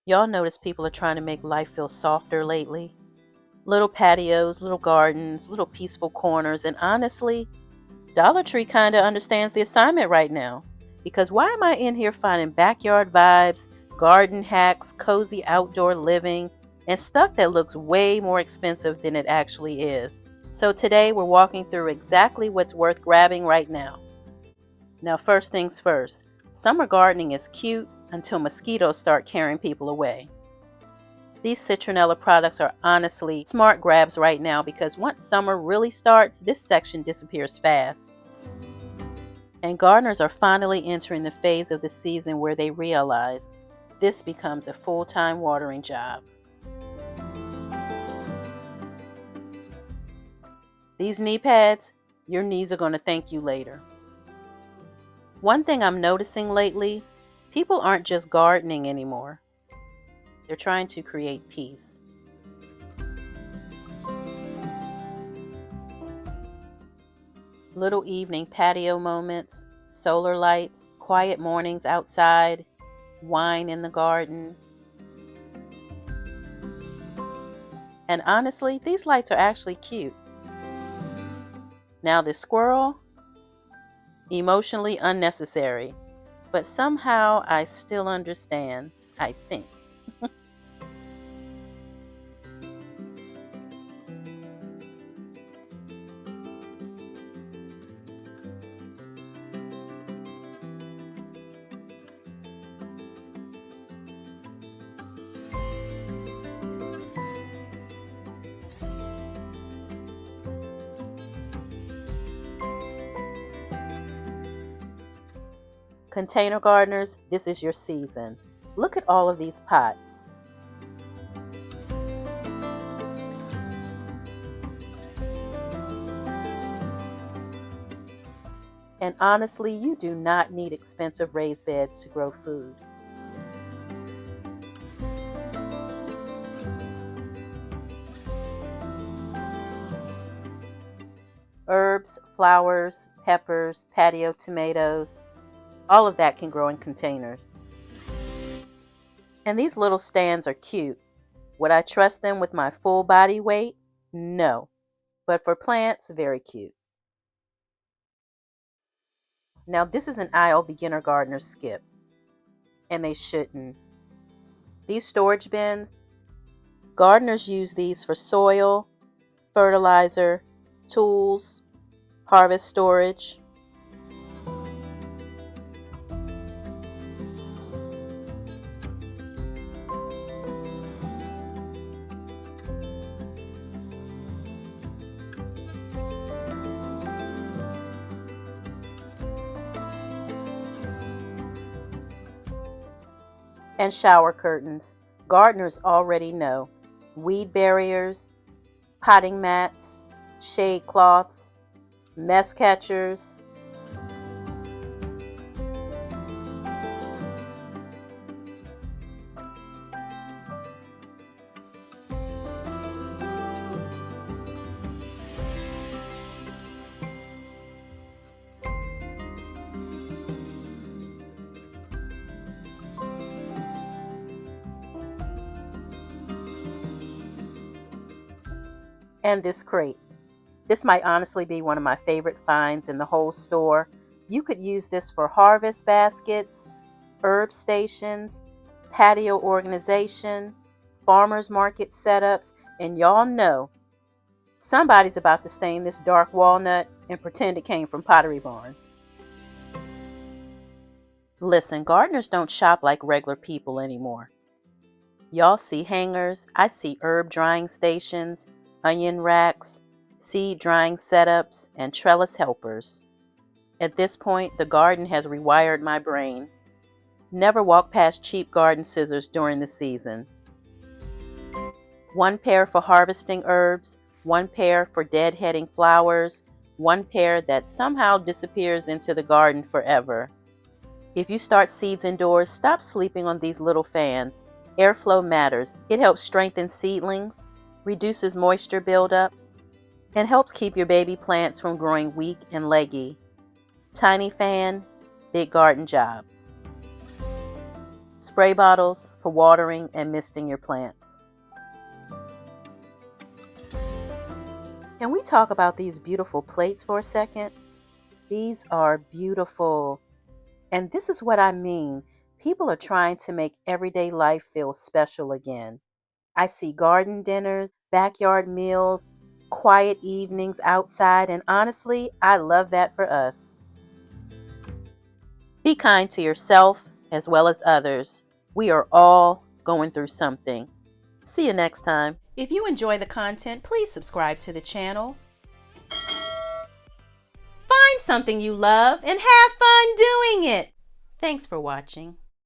Y'all notice people are trying to make life feel softer lately? Little patios, little gardens, little peaceful corners, and honestly, Dollar Tree kind of understands the assignment right now. Because why am I in here finding backyard vibes, garden hacks, cozy outdoor living, and stuff that looks way more expensive than it actually is? So today we're walking through exactly what's worth grabbing right now. Now, first things first, summer gardening is cute until mosquitoes start carrying people away. These citronella products are honestly smart grabs right now because once summer really starts, this section disappears fast. And gardeners are finally entering the phase of the season where they realize this becomes a full-time watering job. These knee pads, your knees are going to thank you later. One thing I'm noticing lately, people aren't just gardening anymore. They're trying to create peace. Little evening patio moments, solar lights, quiet mornings outside, wine in the garden. And honestly, these lights are actually cute. Now this squirrel, emotionally unnecessary, but somehow I still understand, I think. Container gardeners, this is your season. Look at all of these pots. And honestly, you do not need expensive raised beds to grow food. Herbs, flowers, peppers, patio tomatoes, all of that can grow in containers. And these little stands are cute. Would I trust them with my full body weight? No. But for plants, very cute. Now this is an aisle beginner gardeners skip. And they shouldn't. These storage bins, gardeners use these for soil, fertilizer, tools, harvest storage. And shower curtains. Gardeners already know. Weed barriers, potting mats, shade cloths, mess catchers. And this crate. This might honestly be one of my favorite finds in the whole store. You could use this for harvest baskets, herb stations, patio organization, farmers market setups, and y'all know somebody's about to stain this dark walnut and pretend it came from Pottery Barn. Listen, gardeners don't shop like regular people anymore. Y'all see hangers, I see herb drying stations, onion racks, seed drying setups, and trellis helpers. At this point, the garden has rewired my brain. Never walk past cheap garden scissors during the season. One pair for harvesting herbs, one pair for deadheading flowers, one pair that somehow disappears into the garden forever. If you start seeds indoors, stop sleeping on these little fans. Airflow matters. It helps strengthen seedlings, reduces moisture buildup, and helps keep your baby plants from growing weak and leggy. Tiny fan, big garden job. spray bottles for watering and misting your plants. Can we talk about these beautiful plates for a second? These are beautiful. And this is what I mean. People are trying to make everyday life feel special again. I see garden dinners, backyard meals, quiet evenings outside, and honestly, I love that for us. Be kind to yourself as well as others. We are all going through something. See you next time. If you enjoy the content, please subscribe to the channel. Find something you love and have fun doing it. Thanks for watching.